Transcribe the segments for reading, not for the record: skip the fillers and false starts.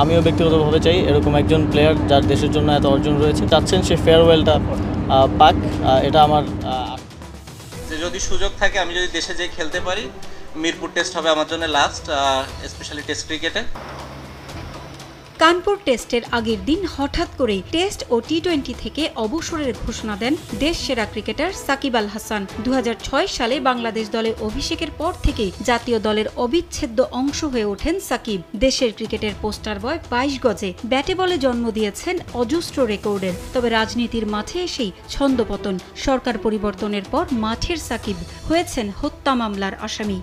আমিও ব্যক্তিগতভাবে চাই এরকম একজন প্লেয়ার যার দেশের জন্য এত অর্জন রয়েছে, চাচ্ছেন সে ফেয়ারওয়েলটা পাক। এটা আমার যে যদি সুযোগ থাকে আমি যদি দেশে যেয়ে খেলতে পারি, মিরপুর টেস্ট হবে আমার জন্য লাস্ট, স্পেশালি টেস্ট ক্রিকেটে। কানপুর টেস্টের আগের দিন হঠাৎ করেই টেস্ট ও টি-20 থেকে অবসরের ঘোষণা দেন দেশ সেরা ক্রিকেটার সাকিব আল হাসান। 2006 সালে বাংলাদেশ দলে অভিষেকের পর থেকেই জাতীয় দলের অবিচ্ছেদ্য অংশ হয়ে ওঠেন সাকিব। দেশের ক্রিকেটের পোস্টার বয় 22 গজে ব্যাটে বলে জন্ম দিয়েছেন অজস্র রেকর্ডের। তবে রাজনীতির মাঠে এসেই ছন্দপতন। সরকার পরিবর্তনের পর মাঠের সাকিব হয়েছেন হত্যা মামলার আসামি।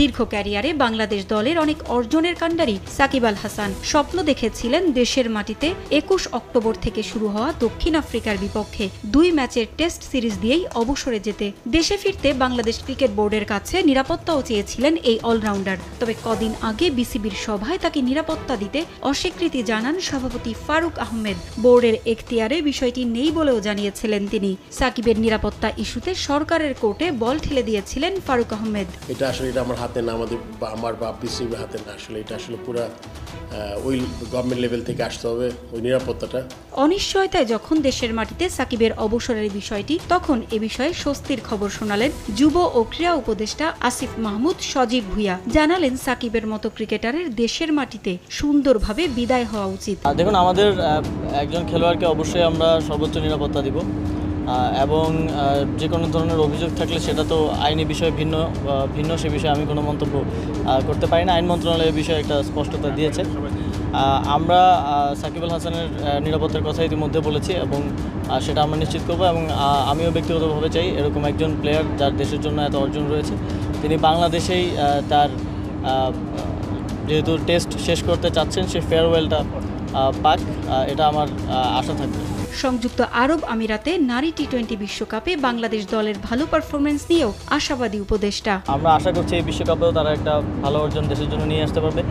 দীর্ঘ ক্যারিয়ারে বাংলাদেশ দলের অনেক অর্জনের কাণ্ডারি সাকিব আল হাসান স্বপ্ন দেখেছিলেন দেশের মাটিতে 21 অক্টোবর থেকে শুরু হওয়া দক্ষিণ আফ্রিকার বিপক্ষে 2 ম্যাচের টেস্ট সিরিজ দিয়েই অবসরে যেতে। দেশে ফিরতে বাংলাদেশ ক্রিকেট বোর্ডের কাছে নিরাপত্তাও চেয়েছিলেন এই অলরাউন্ডার। তবে কদিন আগে বিসিবির সভায় তাকে নিরাপত্তা দিতে অস্বীকৃতি জানান সভাপতি ফারুক আহমেদ। বোর্ডের এখতিয়ারে বিষয়টি নেই বলেও জানিয়েছিলেন তিনি। সাকিবের নিরাপত্তা ইস্যুতে সরকারের কোর্টে বল ঠেলে দিয়েছিলেন ফারুক আহমেদ। এটা আসলে আমার হাতে না, আমার বা বিসিবির হাতে না, আসলে এটা আসলে পুরো ওই গভর্নমেন্ট লেভেল থেকে আসতে হবে ওই নিরাপত্তাটা। অনিশ্চয়তায় যখন দেশের মাটিতে সাকিবের অবসরের বিষয়টি, তখন এ বিষয়ে স্বস্তির খবর শোনালেন যুব ও ক্রীড়া উপদেষ্টা আসিফ মাহমুদ সজীব ভুঁইয়া। জানালেন সাকিবের মতো ক্রিকেটারের দেশের মাটিতে সুন্দরভাবে বিদায় হওয়া উচিত। দেখুন, আমাদের একজন খেলোয়াড়কে অবশ্যই আমরা সর্বোচ্চ নিরাপত্তা দিব এবং যে কোনো ধরনের অভিযোগ থাকলে সেটা তো আইনি বিষয়ে ভিন্ন সে বিষয়ে আমি কোনো মন্তব্য করতে পারি না। আইন মন্ত্রণালয় বিষয়ে একটা স্পষ্টতা দিয়েছে। আমরা সাকিব আল হাসানের নিরাপত্তার কথা ইতিমধ্যে বলেছি এবং সেটা আমরা নিশ্চিত করব এবং আমিও ব্যক্তিগতভাবে চাই এরকম একজন প্লেয়ার যার দেশের জন্য এত অর্জন রয়েছে, তিনি বাংলাদেশেই তার যেহেতু টেস্ট শেষ করতে চাচ্ছেন সে ফেয়ারওয়েলটা পাক। এটা আমার আশা থাকবে। সংযুক্ত আরব আমিরাতে নারী টি-20 বিশ্বকাপে বাংলাদেশ দলের ভালো পারফরমেন্স নিয়েও আশাবাদী উপদেষ্টা। আমরা আশা করছি এই বিশ্বকাপেও তারা একটা ভালো অর্জন দেশের জন্য নিয়ে আসতে পারবে।